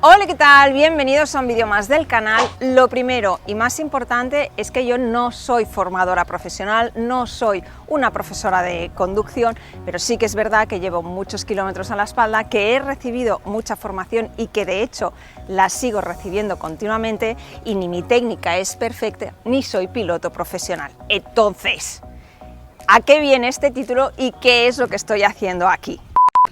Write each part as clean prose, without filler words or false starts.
Hola, ¿qué tal? Bienvenidos a un vídeo más del canal. Lo primero y más importante es que yo no soy formadora profesional, no soy una profesora de conducción, pero sí que es verdad que llevo muchos kilómetros a la espalda, que he recibido mucha formación y que de hecho la sigo recibiendo continuamente, y ni mi técnica es perfecta, ni soy piloto profesional. Entonces, ¿a qué viene este título y qué es lo que estoy haciendo aquí?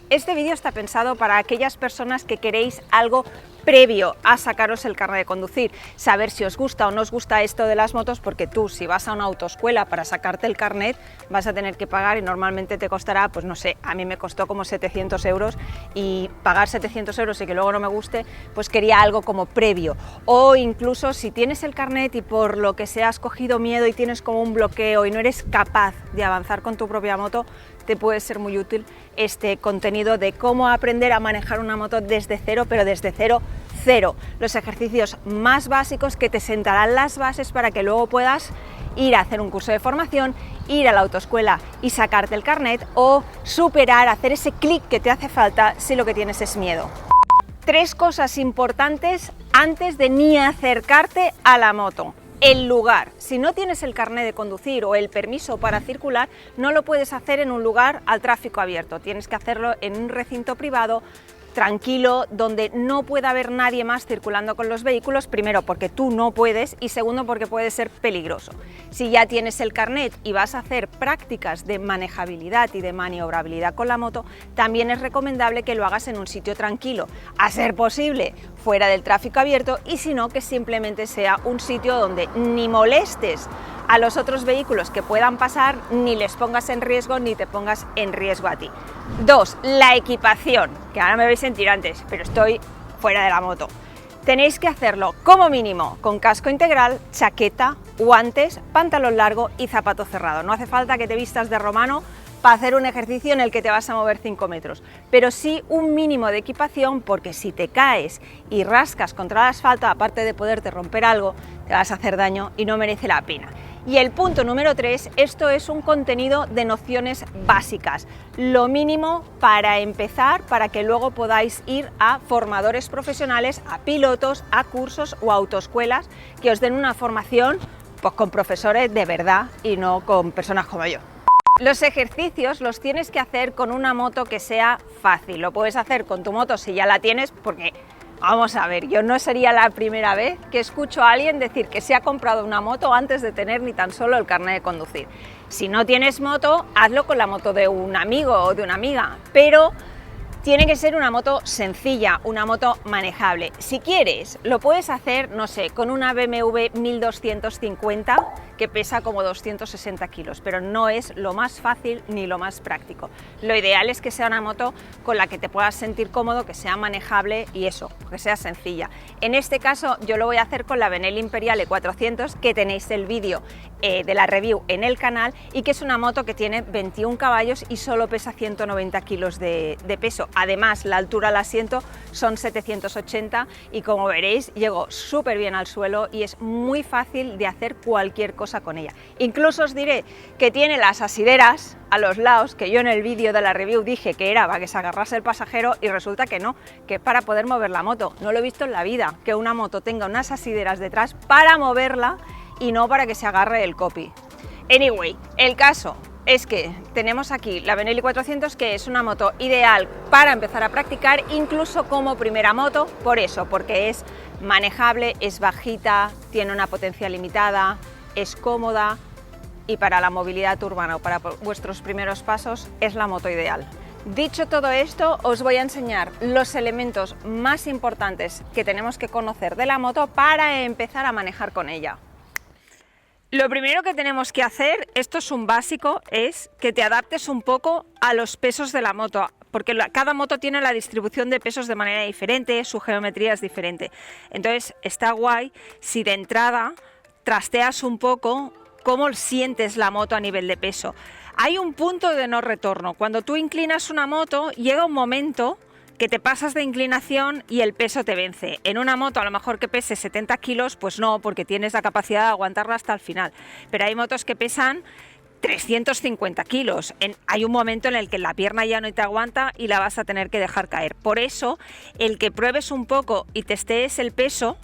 Este vídeo está pensado para aquellas personas que queréis algo previo a sacaros el carnet de conducir, saber si os gusta o no os gusta esto de las motos, porque tú, si vas a una autoescuela para sacarte el carnet, vas a tener que pagar y normalmente te costará, pues no sé, a mí me costó como 700 euros, y pagar 700 euros y que luego no me guste, pues quería algo como previo. O incluso si tienes el carnet y por lo que sea has cogido miedo y tienes como un bloqueo y no eres capaz de avanzar con tu propia moto, te puede ser muy útil este contenido de cómo aprender a manejar una moto desde cero, pero desde cero. Los ejercicios más básicos que te sentarán las bases para que luego puedas ir a hacer un curso de formación, ir a la autoescuela y sacarte el carnet, o superar, hacer ese clic que te hace falta si lo que tienes es miedo. 3 cosas importantes antes de ni acercarte a la moto. El lugar. Si no tienes el carnet de conducir o el permiso para circular, no lo puedes hacer en un lugar al tráfico abierto. Tienes que hacerlo en un recinto privado, tranquilo, donde no pueda haber nadie más circulando con los vehículos, primero porque tú no puedes y segundo porque puede ser peligroso. Si ya tienes el carnet y vas a hacer prácticas de manejabilidad y de maniobrabilidad con la moto, también es recomendable que lo hagas en un sitio tranquilo, a ser posible fuera del tráfico abierto, y si no, que simplemente sea un sitio donde ni molestes a los otros vehículos que puedan pasar, ni les pongas en riesgo, ni te pongas en riesgo a ti. 2. La equipación, que ahora me veis en tirantes, pero estoy fuera de la moto. Tenéis que hacerlo como mínimo con casco integral, chaqueta, guantes, pantalón largo y zapato cerrado. No hace falta que te vistas de romano para hacer un ejercicio en el que te vas a mover 5 metros, pero sí un mínimo de equipación, porque si te caes y rascas contra el asfalto, aparte de poderte romper algo, te vas a hacer daño y no merece la pena. Y el punto número 3, esto es un contenido de nociones básicas, lo mínimo para empezar, para que luego podáis ir a formadores profesionales, a pilotos, a cursos o a autoescuelas que os den una formación pues con profesores de verdad y no con personas como yo. Los ejercicios los tienes que hacer con una moto que sea fácil. Lo puedes hacer con tu moto si ya la tienes, porque vamos a ver, yo no sería la primera vez que escucho a alguien decir que se ha comprado una moto antes de tener ni tan solo el carnet de conducir. Si no tienes moto, hazlo con la moto de un amigo o de una amiga, pero tiene que ser una moto sencilla, una moto manejable. Si quieres, lo puedes hacer, no sé, con una BMW 1250 que pesa como 260 kilos, pero no es lo más fácil ni lo más práctico. Lo ideal es que sea una moto con la que te puedas sentir cómodo, que sea manejable y eso, que sea sencilla. En este caso yo lo voy a hacer con la Benelli Imperiale 400, que tenéis el vídeo de la review en el canal, y que es una moto que tiene 21 caballos y solo pesa 190 kilos de peso. Además, la altura del asiento son 780 y, como veréis, llego súper bien al suelo y es muy fácil de hacer cualquier cosa con ella. Incluso os diré que tiene las asideras a los lados, que yo en el vídeo de la review dije que era para que se agarrase el pasajero, y resulta que no, que es para poder mover la moto. No lo he visto en la vida, que una moto tenga unas asideras detrás para moverla y no para que se agarre el copy. Anyway, el caso es que tenemos aquí la Benelli 400, que es una moto ideal para empezar a practicar, incluso como primera moto, por eso, porque es manejable, es bajita, tiene una potencia limitada, es cómoda, y para la movilidad urbana o para vuestros primeros pasos es la moto ideal. Dicho todo esto, os voy a enseñar los elementos más importantes que tenemos que conocer de la moto para empezar a manejar con ella. Lo primero que tenemos que hacer, esto es un básico, es que te adaptes un poco a los pesos de la moto, porque cada moto tiene la distribución de pesos de manera diferente, su geometría es diferente. Entonces está guay si de entrada trasteas un poco cómo sientes la moto a nivel de peso. Hay un punto de no retorno. Cuando tú inclinas una moto, llega un momento que te pasas de inclinación y el peso te vence. En una moto, a lo mejor que pese 70 kilos, pues no, porque tienes la capacidad de aguantarla hasta el final. Pero hay motos que pesan 350 kilos. Hay un momento en el que la pierna ya no te aguanta y la vas a tener que dejar caer. Por eso, el que pruebes un poco y testees el peso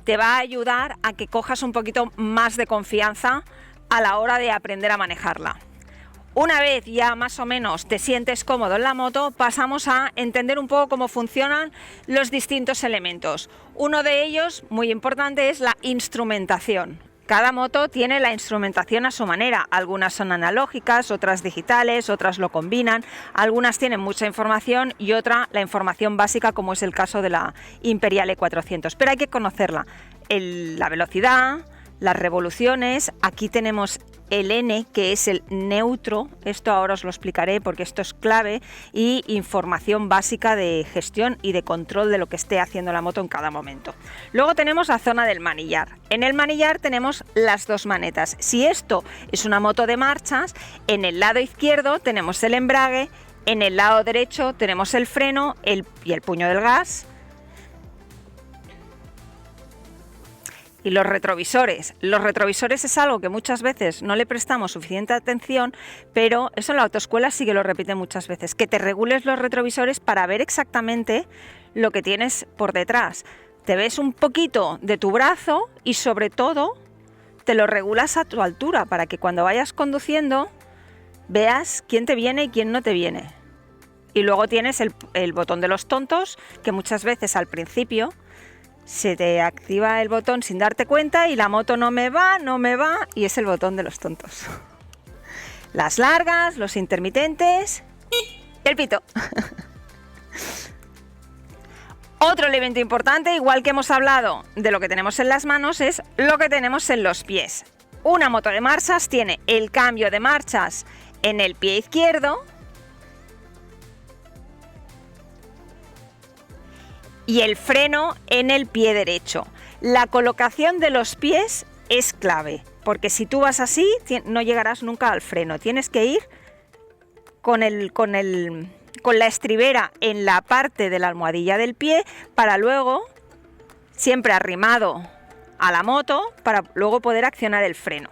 te va a ayudar a que cojas un poquito más de confianza a la hora de aprender a manejarla. Una vez ya más o menos te sientes cómodo en la moto, pasamos a entender un poco cómo funcionan los distintos elementos. Uno de ellos, muy importante, es la instrumentación. Cada moto tiene la instrumentación a su manera. Algunas son analógicas, otras digitales, otras lo combinan. Algunas tienen mucha información y otra la información básica, como es el caso de la Imperial E400. Pero hay que conocerla. La velocidad, las revoluciones. Aquí tenemos el N, que es el neutro. Esto ahora os lo explicaré porque esto es clave. Y información básica de gestión y de control de lo que esté haciendo la moto en cada momento. Luego tenemos la zona del manillar. En el manillar tenemos las dos manetas. Si esto es una moto de marchas, en el lado izquierdo tenemos el embrague, en el lado derecho tenemos el freno y el puño del gas. Y los retrovisores. Los retrovisores es algo que muchas veces no le prestamos suficiente atención, pero eso en la autoescuela sí que lo repite muchas veces, que te regules los retrovisores para ver exactamente lo que tienes por detrás. Te ves un poquito de tu brazo y sobre todo te lo regulas a tu altura para que cuando vayas conduciendo veas quién te viene y quién no te viene. Y luego tienes el botón de los tontos, que muchas veces al principio se te activa el botón sin darte cuenta y la moto no me va y es el botón de los tontos. Las largas, los intermitentes y el pito. Otro elemento importante, igual que hemos hablado de lo que tenemos en las manos, es lo que tenemos en los pies. Una moto de marchas tiene el cambio de marchas en el pie izquierdo y el freno en el pie derecho. La colocación de los pies es clave, porque si tú vas así no llegarás nunca al freno. Tienes que ir con la estribera en la parte de la almohadilla del pie para luego, siempre arrimado a la moto, para luego poder accionar el freno.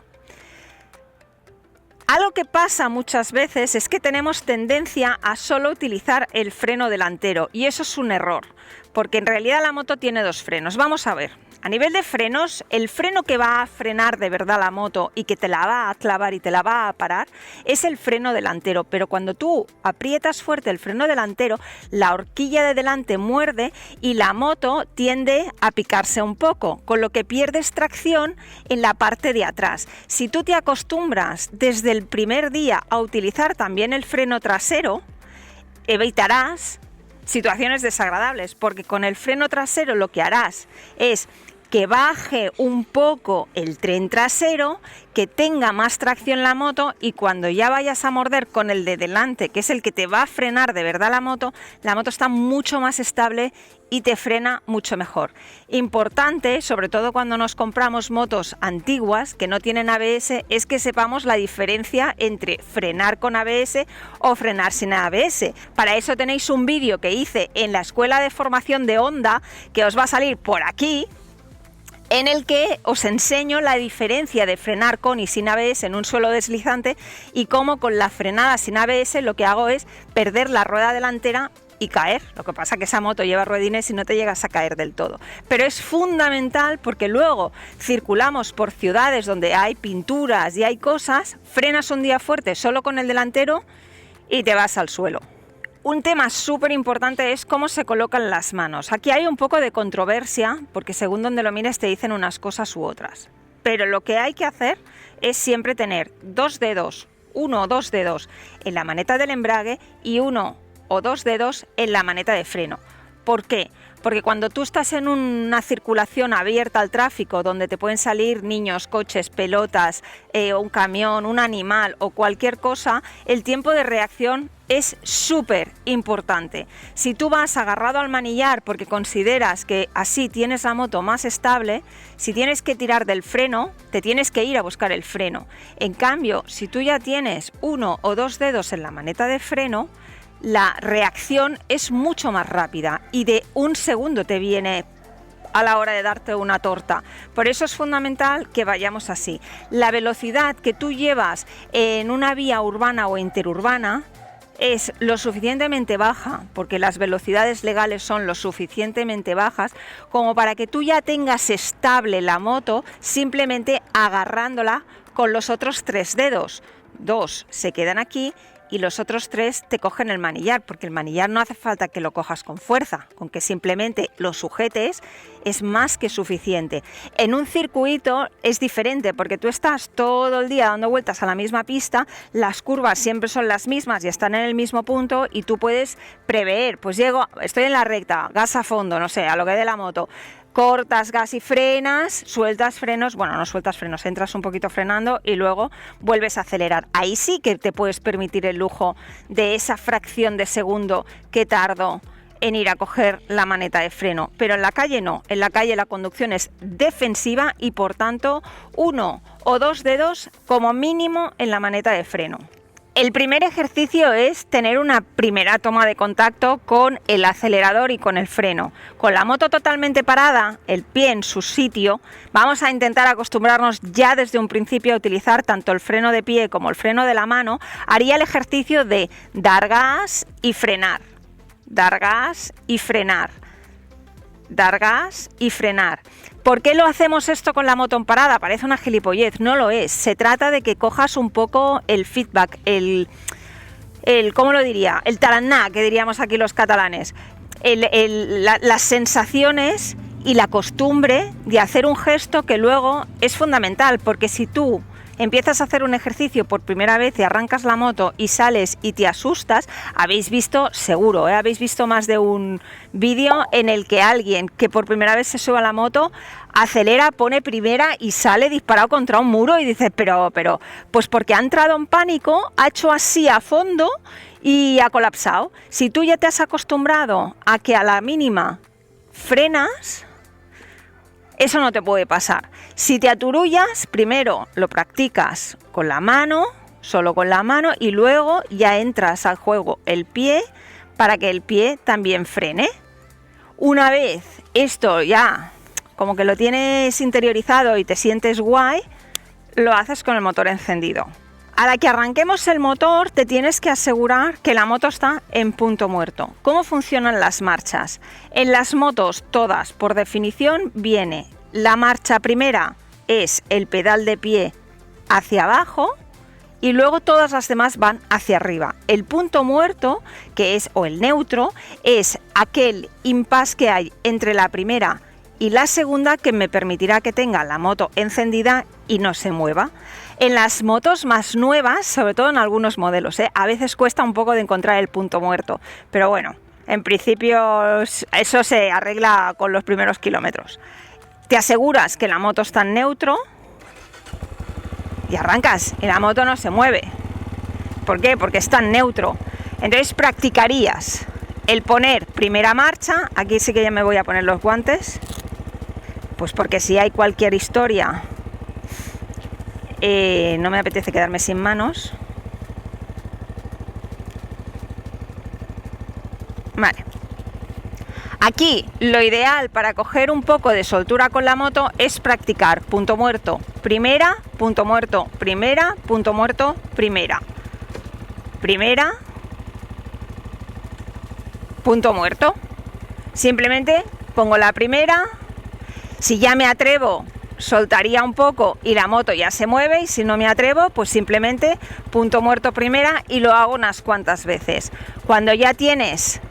Algo que pasa muchas veces es que tenemos tendencia a solo utilizar el freno delantero y eso es un error, porque en realidad la moto tiene dos frenos. Vamos a ver, a nivel de frenos, el freno que va a frenar de verdad la moto y que te la va a clavar y te la va a parar es el freno delantero, pero cuando tú aprietas fuerte el freno delantero, la horquilla de delante muerde y la moto tiende a picarse un poco, con lo que pierdes tracción en la parte de atrás. Si tú te acostumbras desde el primer día a utilizar también el freno trasero, evitarás situaciones desagradables, porque con el freno trasero lo que harás es que baje un poco el tren trasero, que tenga más tracción la moto y cuando ya vayas a morder con el de delante, que es el que te va a frenar de verdad la moto está mucho más estable y te frena mucho mejor. Importante, sobre todo cuando nos compramos motos antiguas que no tienen ABS, es que sepamos la diferencia entre frenar con ABS o frenar sin ABS. Para eso tenéis un vídeo que hice en la escuela de formación de Honda, que os va a salir por aquí, en el que os enseño la diferencia de frenar con y sin ABS en un suelo deslizante y cómo con la frenada sin ABS lo que hago es perder la rueda delantera y caer. Lo que pasa es que esa moto lleva ruedines y no te llegas a caer del todo. Pero es fundamental porque luego circulamos por ciudades donde hay pinturas y hay cosas, frenas un día fuerte solo con el delantero y te vas al suelo. Un tema súper importante es cómo se colocan las manos. Aquí hay un poco de controversia porque según donde lo mires te dicen unas cosas u otras. Pero lo que hay que hacer es siempre tener uno o dos dedos en la maneta del embrague y uno o dos dedos en la maneta de freno. ¿Por qué? Porque cuando tú estás en una circulación abierta al tráfico donde te pueden salir niños, coches, pelotas, un camión, un animal o cualquier cosa, el tiempo de reacción es súper importante. Si tú vas agarrado al manillar porque consideras que así tienes la moto más estable, si tienes que tirar del freno, te tienes que ir a buscar el freno. En cambio, si tú ya tienes uno o dos dedos en la maneta de freno, la reacción es mucho más rápida y de un segundo te viene a la hora de darte una torta. Por eso es fundamental que vayamos así. La velocidad que tú llevas en una vía urbana o interurbana es lo suficientemente baja, porque las velocidades legales son lo suficientemente bajas como para que tú ya tengas estable la moto simplemente agarrándola con los otros 3 dedos. 2 se quedan aquí y los otros 3 te cogen el manillar, porque el manillar no hace falta que lo cojas con fuerza, con que simplemente lo sujetes es más que suficiente. En un circuito es diferente, porque tú estás todo el día dando vueltas a la misma pista, las curvas siempre son las mismas y están en el mismo punto y tú puedes prever, pues estoy en la recta, gas a fondo, no sé, a lo que dé la moto. Cortas gas y frenas, sueltas frenos, bueno, no sueltas frenos, entras un poquito frenando y luego vuelves a acelerar. Ahí sí que te puedes permitir el lujo de esa fracción de segundo que tardo en ir a coger la maneta de freno. Pero en la calle no, en la calle la conducción es defensiva y por tanto 1 o 2 dedos como mínimo en la maneta de freno. El primer ejercicio es tener una primera toma de contacto con el acelerador y con el freno. Con la moto totalmente parada, el pie en su sitio, vamos a intentar acostumbrarnos ya desde un principio a utilizar tanto el freno de pie como el freno de la mano. Haría el ejercicio de dar gas y frenar, dar gas y frenar, dar gas y frenar. ¿Por qué lo hacemos esto con la moto en parada? Parece una gilipollez, no lo es. Se trata de que cojas un poco el feedback, ¿cómo lo diría? El taraná, que diríamos aquí los catalanes. Las sensaciones y la costumbre de hacer un gesto que luego es fundamental, porque si tú empiezas a hacer un ejercicio por primera vez y arrancas la moto y sales y te asustas, habéis visto, seguro, habéis visto más de un vídeo en el que alguien que por primera vez se sube a la moto acelera, pone primera y sale disparado contra un muro y dice, pero, pues porque ha entrado en pánico, ha hecho así a fondo y ha colapsado. Si tú ya te has acostumbrado a que a la mínima frenas, eso no te puede pasar. Si te aturullas, primero lo practicas con la mano, solo con la mano, y luego ya entras al juego el pie para que el pie también frene. Una vez esto ya como que lo tienes interiorizado y te sientes guay, lo haces con el motor encendido. A la que arranquemos el motor te tienes que asegurar que la moto está en punto muerto. ¿Cómo funcionan las marchas? En las motos todas, por definición, viene la marcha primera, es el pedal de pie hacia abajo y luego todas las demás van hacia arriba. El punto muerto, que es, o el neutro, es aquel impasse que hay entre la primera y la segunda que me permitirá que tenga la moto encendida y no se mueva. En las motos más nuevas, sobre todo en algunos modelos, a veces cuesta un poco de encontrar el punto muerto, pero bueno, en principio eso se arregla con los primeros kilómetros. Te aseguras que la moto está en neutro y arrancas y la moto no se mueve. ¿Por qué? Porque está en neutro. Entonces practicarías el poner primera marcha. Aquí sí que ya me voy a poner los guantes, pues porque si hay cualquier historia no me apetece quedarme sin manos. Vale. Aquí lo ideal para coger un poco de soltura con la moto es practicar punto muerto, primera, punto muerto, primera, punto muerto, primera, primera, punto muerto. Simplemente pongo la primera, si ya me atrevo soltaría un poco y la moto ya se mueve, y si no me atrevo pues simplemente punto muerto primera y lo hago unas cuantas veces. Cuando ya tienes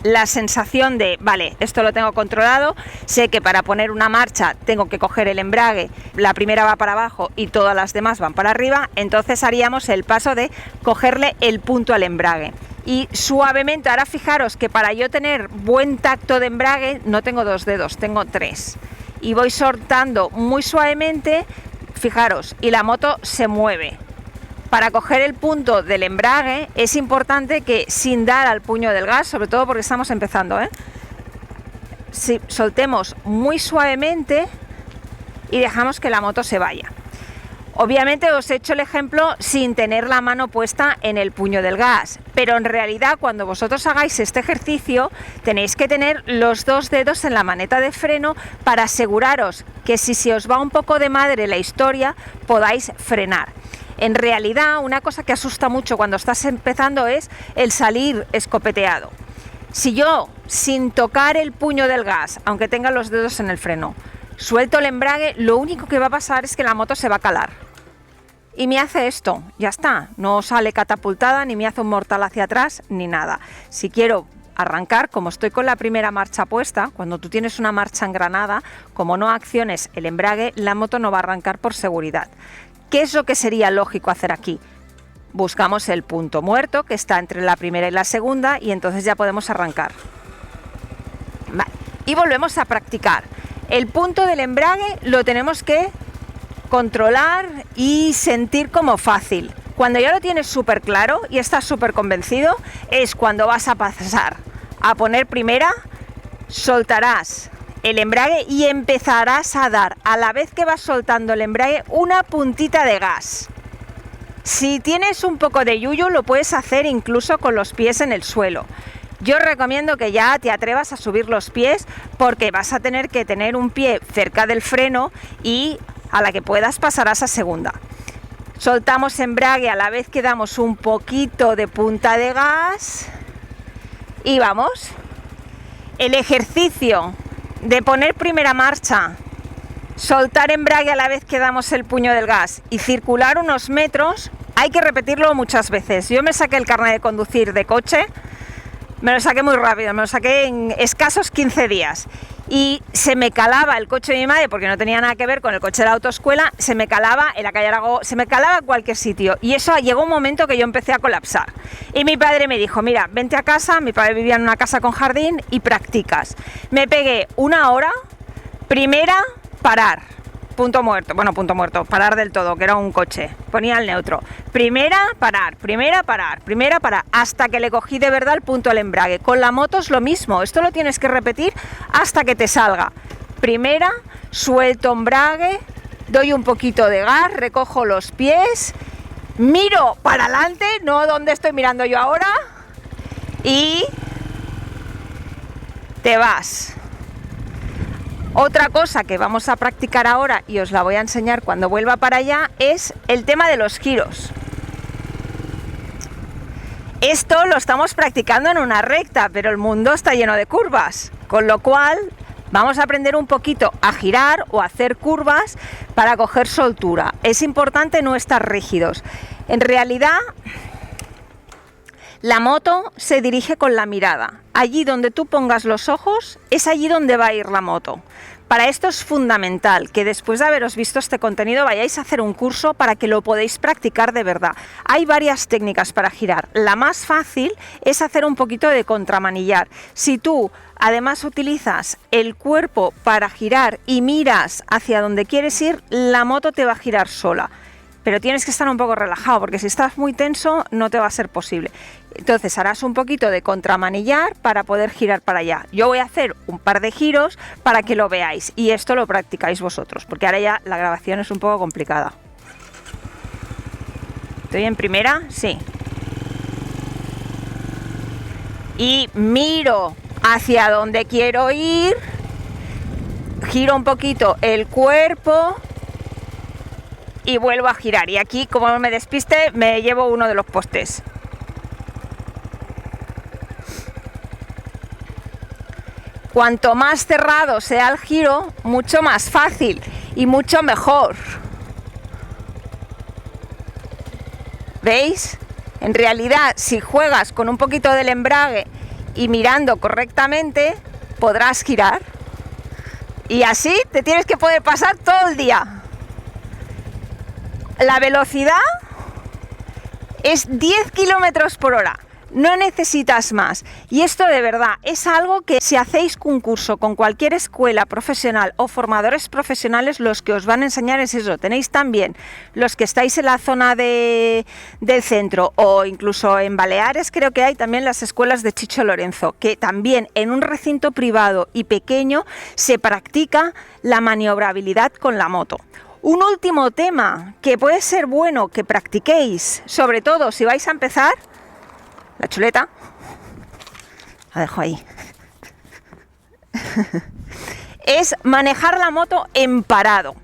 la sensación de, vale, esto lo tengo controlado, sé que para poner una marcha tengo que coger el embrague, la primera va para abajo y todas las demás van para arriba, entonces haríamos el paso de cogerle el punto al embrague. Y suavemente, ahora fijaros que para yo tener buen tacto de embrague no tengo 2 dedos, tengo 3. Y voy soltando muy suavemente, fijaros, y la moto se mueve. Para coger el punto del embrague es importante que sin dar al puño del gas, sobre todo porque estamos empezando, si soltemos muy suavemente y dejamos que la moto se vaya. Obviamente os he hecho el ejemplo sin tener la mano puesta en el puño del gas, pero en realidad cuando vosotros hagáis este ejercicio tenéis que tener los 2 dedos en la maneta de freno para aseguraros que si se os va un poco de madre la historia podáis frenar. En realidad una cosa que asusta mucho cuando estás empezando es el salir escopeteado. Si yo, sin tocar el puño del gas, aunque tenga los dedos en el freno, suelto el embrague, lo único que va a pasar es que la moto se va a calar. Y me hace esto, ya está, no sale catapultada, ni me hace un mortal hacia atrás, ni nada. Si quiero arrancar, como estoy con la primera marcha puesta, cuando tú tienes una marcha engranada, como no acciones el embrague, la moto no va a arrancar por seguridad. ¿Qué es lo que sería lógico hacer aquí? Buscamos el punto muerto, que está entre la primera y la segunda, y entonces ya podemos arrancar. Vale. Y volvemos a practicar. El punto del embrague lo tenemos que controlar y sentir como fácil. Cuando ya lo tienes súper claro y estás súper convencido, es cuando vas a pasar a poner primera, soltarás el embrague y empezarás a dar, a la vez que vas soltando el embrague, una puntita de gas. Si tienes un poco de yuyu, lo puedes hacer incluso con los pies en el suelo. Yo recomiendo que ya te atrevas a subir los pies porque vas a tener que tener un pie cerca del freno y a la que puedas pasarás a segunda. Soltamos embrague a la vez que damos un poquito de punta de gas y vamos. El ejercicio de poner primera marcha, soltar embrague a la vez que damos el puño del gas y circular unos metros, hay que repetirlo muchas veces. Yo me saqué el carnet de conducir de coche, me lo saqué muy rápido, me lo saqué en escasos 15 días. Y se me calaba el coche de mi madre, porque no tenía nada que ver con el coche de la autoescuela, se me calaba en la calle Aragó, se me calaba en cualquier sitio. Y eso llegó un momento que yo empecé a colapsar. Y mi padre me dijo, mira, vente a casa, mi padre vivía en una casa con jardín y practicas. Me pegué 1 hora, primera, parar. Punto muerto, bueno, punto muerto, parar del todo, que era un coche, ponía el neutro. Primera, parar, primera, parar, primera, parar, hasta que le cogí de verdad el punto al embrague. Con la moto es lo mismo, esto lo tienes que repetir hasta que te salga. Primera, suelto embrague, doy un poquito de gas, recojo los pies, miro para adelante, no donde estoy mirando yo ahora, y te vas. Otra cosa que vamos a practicar ahora y os la voy a enseñar cuando vuelva para allá es el tema de los giros. Esto lo estamos practicando en una recta, pero el mundo está lleno de curvas, con lo cual vamos a aprender un poquito a girar o a hacer curvas para coger soltura. Es importante no estar rígidos. En realidad, la moto se dirige con la mirada. Allí donde tú pongas los ojos es allí donde va a ir la moto. Para esto es fundamental que después de haberos visto este contenido vayáis a hacer un curso para que lo podáis practicar de verdad. Hay varias técnicas para girar. La más fácil es hacer un poquito de contramanillar. Si tú además utilizas el cuerpo para girar y miras hacia donde quieres ir, la moto te va a girar sola. Pero tienes que estar un poco relajado porque si estás muy tenso no te va a ser posible. Entonces harás un poquito de contramanillar para poder girar para allá. Yo voy a hacer un par de giros para que lo veáis y esto lo practicáis vosotros porque ahora ya la grabación es un poco complicada. ¿Estoy en primera? Sí. Y miro hacia donde quiero ir, giro un poquito el cuerpo y vuelvo a girar. Y aquí, como me despiste, me llevo uno de los postes. Cuanto más cerrado sea el giro, mucho más fácil y mucho mejor. ¿Veis? En realidad, si juegas con un poquito del embrague y mirando correctamente, podrás girar. Y así te tienes que poder pasar todo el día. La velocidad es 10 kilómetros por hora. No necesitas más. Y esto de verdad es algo que si hacéis un curso con cualquier escuela profesional o formadores profesionales, los que os van a enseñar es eso. Tenéis también los que estáis en la zona del centro o incluso en Baleares, creo que hay también las escuelas de Chicho Lorenzo, que también en un recinto privado y pequeño se practica la maniobrabilidad con la moto. Un último tema que puede ser bueno que practiquéis, sobre todo si vais a empezar, la chuleta, la dejo ahí, es manejar la moto en parado.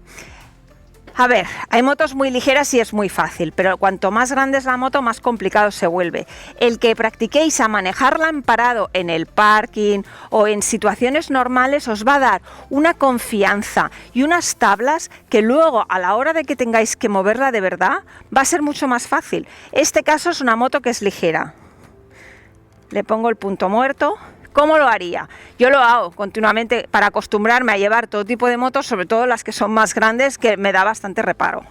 A ver, hay motos muy ligeras y es muy fácil, pero cuanto más grande es la moto, más complicado se vuelve. El que practiquéis a manejarla en parado en el parking o en situaciones normales os va a dar una confianza y unas tablas que luego a la hora de que tengáis que moverla de verdad va a ser mucho más fácil. Este caso es una moto que es ligera. Le pongo el punto muerto. ¿Cómo lo haría? Yo lo hago continuamente para acostumbrarme a llevar todo tipo de motos, sobre todo las que son más grandes, que me da bastante reparo.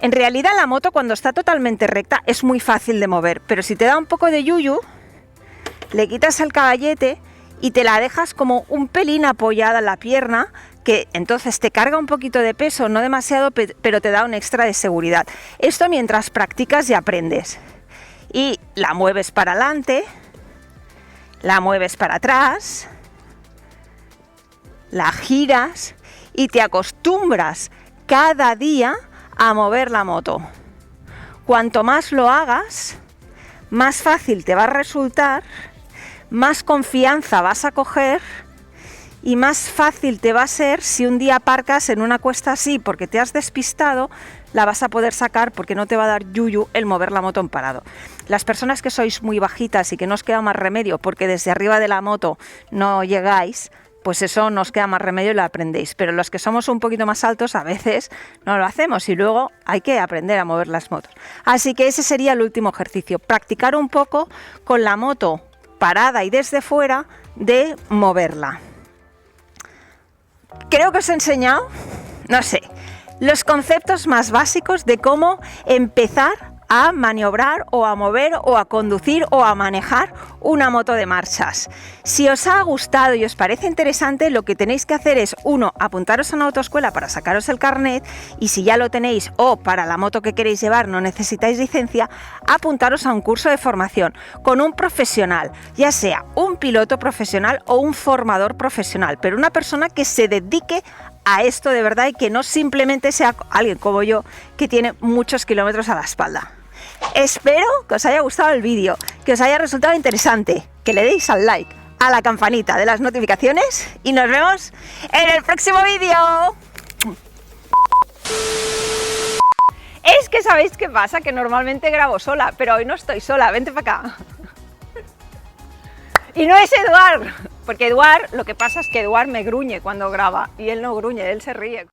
En realidad la moto cuando está totalmente recta es muy fácil de mover, pero si te da un poco de yuyu, le quitas el caballete y te la dejas como un pelín apoyada en la pierna, que entonces te carga un poquito de peso, no demasiado, pero te da un extra de seguridad. Esto mientras practicas y aprendes. Y la mueves para adelante, la mueves para atrás, la giras y te acostumbras cada día a mover la moto. Cuanto más lo hagas, más fácil te va a resultar, más confianza vas a coger y más fácil te va a ser si un día aparcas en una cuesta así porque te has despistado, la vas a poder sacar porque no te va a dar yuyu el mover la moto en parado. Las personas que sois muy bajitas y que no os queda más remedio porque desde arriba de la moto no llegáis, pues eso nos queda más remedio y lo aprendéis. Pero los que somos un poquito más altos a veces no lo hacemos y luego hay que aprender a mover las motos. Así que ese sería el último ejercicio, practicar un poco con la moto parada y desde fuera de moverla. Creo que os he enseñado, no sé, los conceptos más básicos de cómo empezar a maniobrar o a mover o a conducir o a manejar una moto de marchas. Si os ha gustado y os parece interesante, lo que tenéis que hacer es, uno, apuntaros a una autoescuela para sacaros el carnet, y si ya lo tenéis o para la moto que queréis llevar no necesitáis licencia, apuntaros a un curso de formación con un profesional, ya sea un piloto profesional o un formador profesional, pero una persona que se dedique a esto de verdad y que no simplemente sea alguien como yo que tiene muchos kilómetros a la espalda. Espero que os haya gustado el vídeo, que os haya resultado interesante, que le deis al like, a la campanita de las notificaciones y nos vemos en el próximo vídeo. Es que ¿sabéis qué pasa? Que normalmente grabo sola, pero hoy no estoy sola, vente para acá. Y no es Eduard, porque Eduard, lo que pasa es que Eduard me gruñe cuando graba y él no gruñe, él se ríe.